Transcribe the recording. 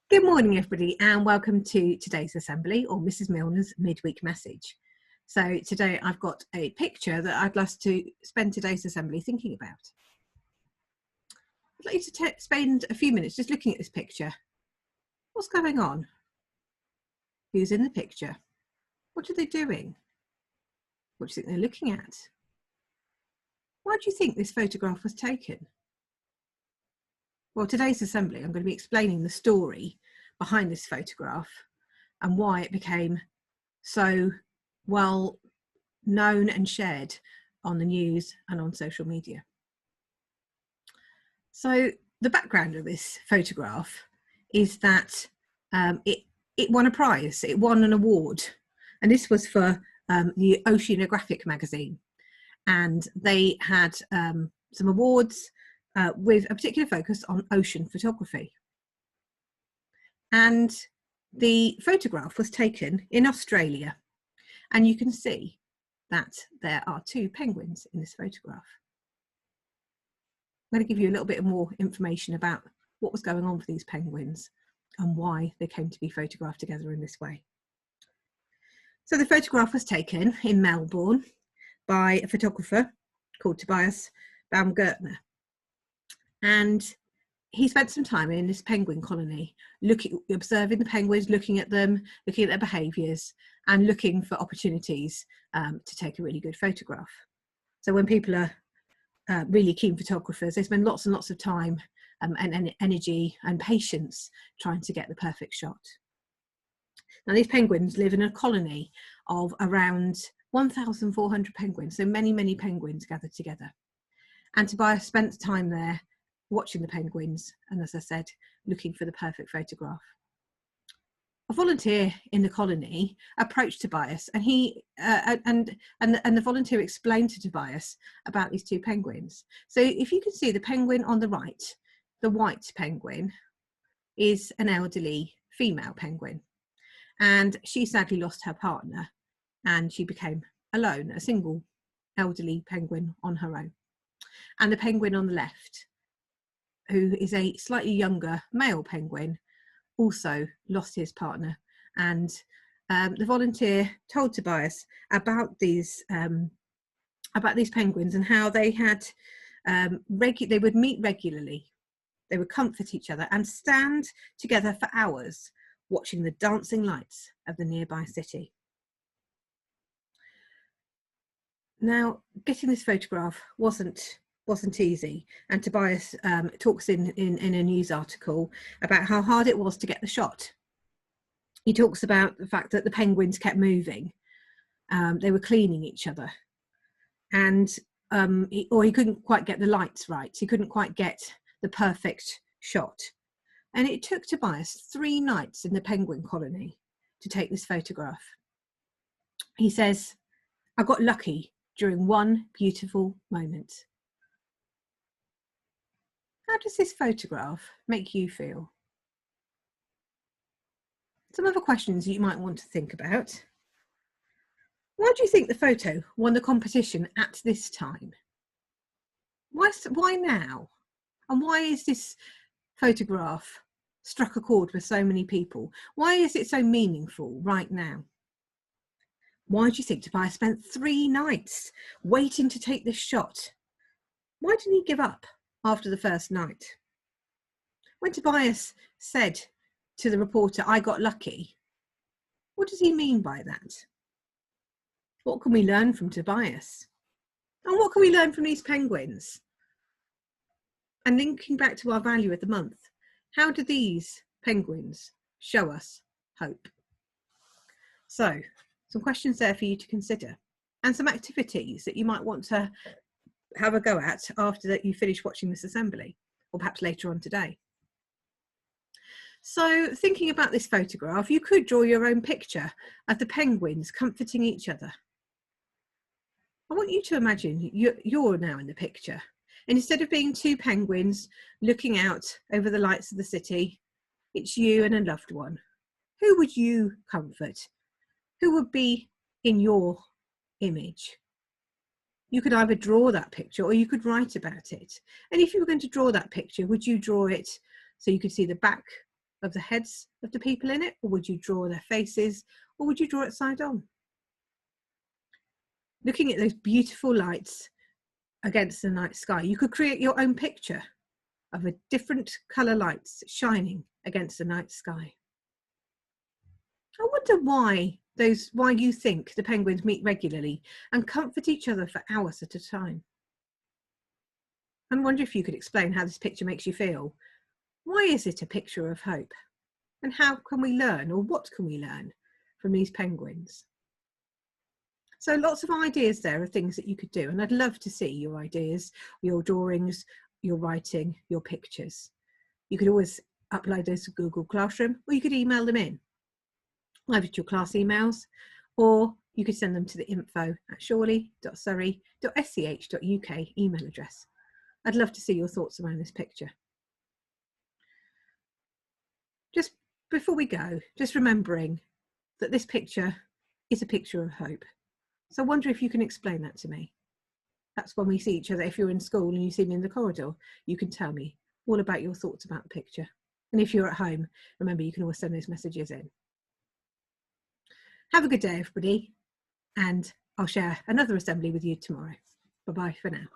Good morning, everybody, and welcome to today's assembly, or Mrs. Milner's midweek message. So today I've got a picture that I'd like to spend today's assembly thinking about. I'd like you to spend a few minutes just looking at this picture. What's going on? Who's in the picture? What are they doing? What do you think they're looking at? Why do you think this photograph was taken? Well, today's assembly, I'm going to be explaining the story behind this photograph and why it became so well known and shared on the news and on social media. So the background of this photograph is that it won a prize, it won an award, and this was for the Oceanographic magazine, and they had some awards with a particular focus on ocean photography. And the photograph was taken in Australia, and you can see that there are two penguins in this photograph. I'm going to give you a little bit more information about what was going on for these penguins and why they came to be photographed together in this way. So the photograph was taken in Melbourne by a photographer called Tobias Baumgartner, and he spent some time in this penguin colony, observing the penguins, looking at them, looking at their behaviours, and looking for opportunities to take a really good photograph. So when people are really keen photographers, they spend lots and lots of time and energy and patience trying to get the perfect shot. Now, these penguins live in a colony of around 1,400 penguins, so many, many penguins gathered together. And Tobias spent time there watching the penguins and, as I said, looking for the perfect photograph. A volunteer in the colony approached Tobias, and the volunteer explained to Tobias about these two penguins. So if you can see the penguin on the right, the white penguin is an elderly female penguin, and she sadly lost her partner and she became alone, a single elderly penguin on her own. And the penguin on the left, who is a slightly younger male penguin, also lost his partner. And the volunteer told Tobias about these penguins and how they had they would meet regularly, they would comfort each other and stand together for hours watching the dancing lights of the nearby city. Now, getting this photograph wasn't easy, and Tobias talks in a news article about how hard it was to get the shot. He talks about the fact that the penguins kept moving, they were cleaning each other, and he couldn't quite get the lights right, he couldn't quite get the perfect shot. And it took Tobias 3 nights in the penguin colony to take this photograph. He says, "I got lucky during one beautiful moment." How does this photograph make you feel? Some other questions you might want to think about. Why do you think the photo won the competition at this time? Why now? And why is this photograph struck a chord with so many people? Why is it so meaningful right now? Why do you think Tobias spent 3 nights waiting to take this shot? Why didn't he give up after the first night? When Tobias said to the reporter, "I got lucky," what does he mean by that? What can we learn from Tobias? And what can we learn from these penguins? And linking back to our value of the month, how do these penguins show us hope? So, some questions there for you to consider, and some activities that you might want to have a go at after that you finish watching this assembly, or perhaps later on today. So, thinking about this photograph, you could draw your own picture of the penguins comforting each other. I want you to imagine you're now in the picture, and instead of being 2 penguins looking out over the lights of the city, it's you and a loved one. Who would you comfort? Who would be in your image? You could either draw that picture or you could write about it. And if you were going to draw that picture, would you draw it so you could see the back of the heads of the people in it, or would you draw their faces, or would you draw it side on? Looking at those beautiful lights against the night sky, you could create your own picture of a different colour lights shining against the night sky. I wonder why you think the penguins meet regularly and comfort each other for hours at a time. I wonder if you could explain how this picture makes you feel. Why is it a picture of hope? And how can we learn, or what can we learn from these penguins? So lots of ideas there of things that you could do, and I'd love to see your ideas, your drawings, your writing, your pictures. You could always upload those to Google Classroom, or you could email them in, either to your class emails, or you could send them to the info@shorley.surrey.sch.uk email address. I'd love to see your thoughts around this picture. Just before we go, just remembering that this picture is a picture of hope. So I wonder if you can explain that to me. That's when we see each other. If you're in school and you see me in the corridor, you can tell me all about your thoughts about the picture. And if you're at home, remember, you can always send those messages in. Have a good day, everybody. And I'll share another assembly with you tomorrow. Bye-bye for now.